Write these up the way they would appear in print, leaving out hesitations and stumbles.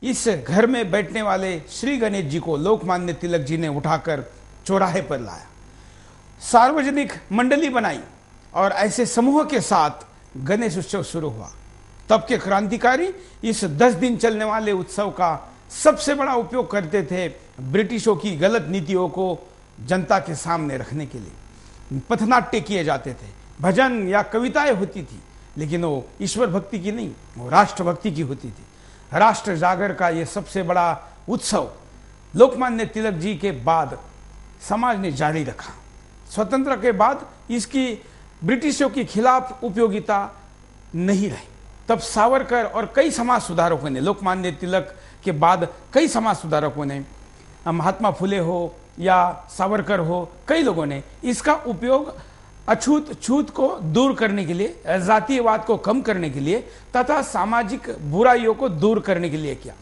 इस घर में बैठने वाले श्री गणेश जी को लोकमान्य तिलक जी ने उठाकर चौराहे पर लाया, सार्वजनिक मंडली बनाई और ऐसे समूह के साथ गणेश उत्सव शुरू हुआ। तब के क्रांतिकारी इस 10 दिन चलने वाले उत्सव का सबसे बड़ा उपयोग करते थे ब्रिटिशों की गलत नीतियों को जनता के सामने रखने के लिए। पथनाट्य किए जाते थे, भजन या कविताएं होती थी, लेकिन वो ईश्वर भक्ति की नहीं, वो राष्ट्र भक्ति की होती थी। राष्ट्र जागर का ये सबसे बड़ा उत्सव लोकमान्य तिलक जी के बाद समाज ने जारी रखा। स्वतंत्र के बाद इसकी ब्रिटिशों के खिलाफ उपयोगिता नहीं रही। तब सावरकर और कई समाज सुधारकों ने, लोकमान्य तिलक के बाद कई समाज सुधारकों ने, महात्मा फुले हो या सावरकर हो, कई लोगों ने इसका उपयोग अछूत छूत को दूर करने के लिए, जातीयवाद को कम करने के लिए तथा सामाजिक बुराइयों को दूर करने के लिए किया।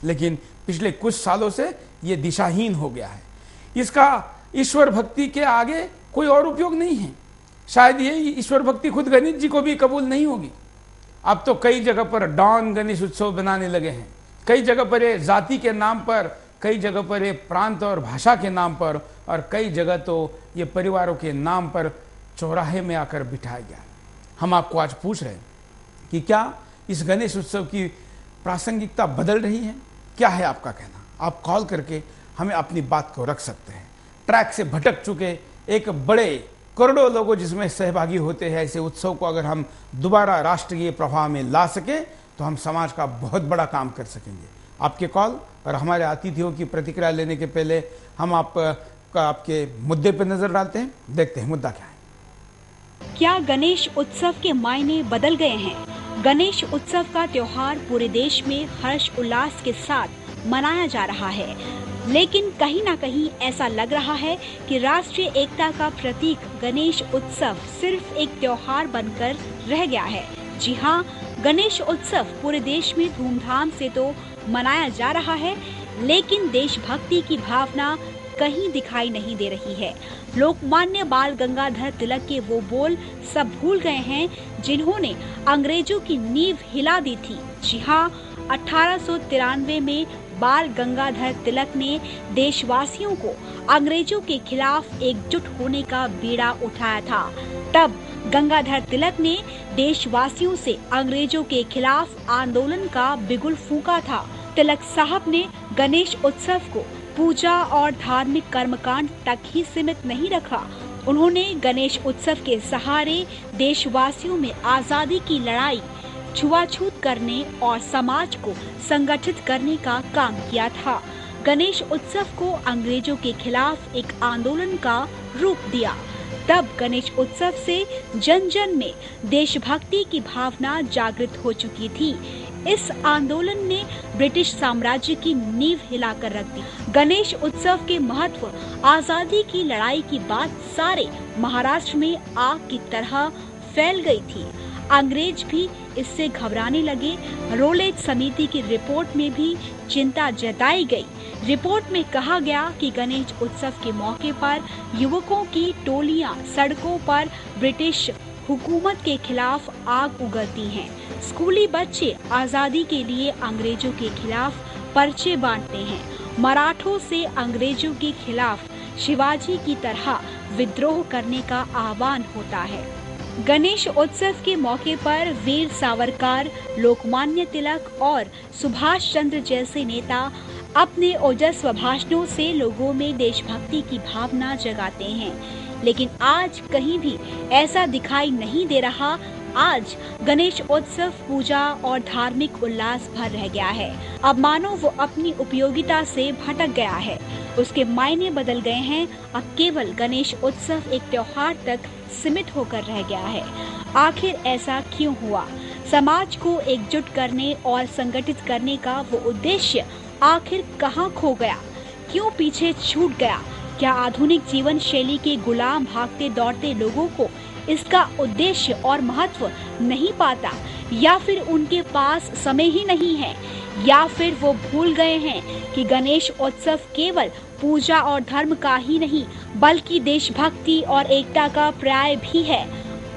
लेकिन पिछले कुछ सालों से यह दिशाहीन हो गया है। इसका ईश्वर भक्ति के आगे कोई और उपयोग नहीं है। शायद ये ईश्वर भक्ति खुद गणेश जी को भी कबूल नहीं होगी। अब तो कई जगह पर डॉन गणेश उत्सव बनाने लगे हैं, कई जगह पर ये जाति के नाम पर, कई जगह पर ये प्रांत और भाषा के नाम पर, और कई जगह तो ये परिवारों के नाम पर चौराहे में आकर बिठाया गया। हम आपको आज पूछ रहे हैं कि क्या इस गणेश उत्सव की प्रासंगिकता बदल रही है? क्या है आपका कहना? आप कॉल करके हमें अपनी बात को रख सकते हैं। ट्रैक से भटक चुके एक बड़े करोड़ों लोगों जिसमें सहभागी होते हैं ऐसे उत्सव को अगर हम दोबारा राष्ट्रीय प्रवाह में ला सके तो हम समाज का बहुत बड़ा काम कर सकेंगे। आपके कॉल और हमारे अतिथियों की प्रतिक्रिया लेने के पहले हम आपके मुद्दे पर नजर डालते हैं। देखते हैं मुद्दा क्या है। क्या गणेश उत्सव के मायने बदल गए हैं? गणेश उत्सव का त्योहार पूरे देश में हर्ष उल्लास के साथ मनाया जा रहा है, लेकिन कहीं न कहीं ऐसा लग रहा है कि राष्ट्रीय एकता का प्रतीक गणेश उत्सव सिर्फ एक त्योहार बनकर रह गया है। जी हाँ, गणेश उत्सव पूरे देश में धूमधाम से तो मनाया जा रहा है, लेकिन देशभक्ति की भावना कहीं दिखाई नहीं दे रही है। लोकमान्य बाल गंगाधर तिलक के वो बोल सब भूल गए हैं जिन्होंने अंग्रेजों की नींव हिला दी थी। जी हाँ, 1893 में बाल गंगाधर तिलक ने देशवासियों को अंग्रेजों के खिलाफ एकजुट होने का बीड़ा उठाया था। तब गंगाधर तिलक ने देशवासियों से अंग्रेजों के खिलाफ आंदोलन का बिगुल फूंका था। तिलक साहब ने गणेश उत्सव को पूजा और धार्मिक कर्मकांड तक ही सीमित नहीं रखा। उन्होंने गणेश उत्सव के सहारे देशवासियों में आजादी की लड़ाई, छुआछूत करने और समाज को संगठित करने का काम किया था। गणेश उत्सव को अंग्रेजों के खिलाफ एक आंदोलन का रूप दिया। तब गणेश उत्सव से जन जन में देशभक्ति की भावना जागृत हो चुकी थी। इस आंदोलन ने ब्रिटिश साम्राज्य की नींव हिलाकर रख दी। गणेश उत्सव के महत्व, आजादी की लड़ाई की बात सारे महाराष्ट्र में आग की तरह फैल गई थी। अंग्रेज भी इससे घबराने लगे। रोलेज समिति की रिपोर्ट में भी चिंता जताई गई। रिपोर्ट में कहा गया कि गणेश उत्सव के मौके पर युवकों की टोलियां सड़कों पर ब्रिटिश हुकूमत के खिलाफ आग उगलती हैं। स्कूली बच्चे आजादी के लिए अंग्रेजों के खिलाफ पर्चे बांटते हैं। मराठों से अंग्रेजों के खिलाफ शिवाजी की तरह विद्रोह करने का आह्वान होता है। गणेश उत्सव के मौके पर वीर सावरकर, लोकमान्य तिलक और सुभाष चंद्र जैसे नेता अपने ओजस्वी भाषणों से लोगों में देशभक्ति की भावना जगाते हैं, लेकिन आज कहीं भी ऐसा दिखाई नहीं दे रहा। आज गणेश उत्सव पूजा और धार्मिक उल्लास भर रह गया है। अब मानो वो अपनी उपयोगिता से भटक गया है, उसके मायने बदल गए हैं। अब केवल गणेश उत्सव एक त्योहार तक सीमित होकर रह गया है। आखिर ऐसा क्यों हुआ? समाज को एकजुट करने और संगठित करने का वो उद्देश्य आखिर कहाँ खो गया? क्यों पीछे छूट गया? क्या आधुनिक जीवन शैली के गुलाम भागते दौड़ते लोगों को इसका उद्देश्य और महत्व नहीं पाता, या फिर उनके पास समय ही नहीं है, या फिर वो भूल गए हैं कि गणेश उत्सव केवल पूजा और धर्म का ही नहीं बल्कि देशभक्ति और एकता का पर्याय भी है।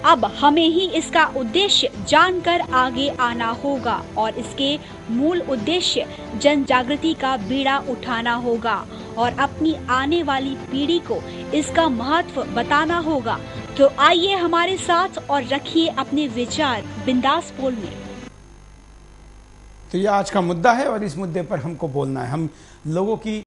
अब हमें ही इसका उद्देश्य जानकर आगे आना होगा और इसके मूल उद्देश्य जन जागृति का बीड़ा उठाना होगा और अपनी आने वाली पीढ़ी को इसका महत्व बताना होगा। तो आइए हमारे साथ और रखिए अपने विचार बिंदास पोल में। तो ये आज का मुद्दा है और इस मुद्दे पर हमको बोलना है। हम लोगों की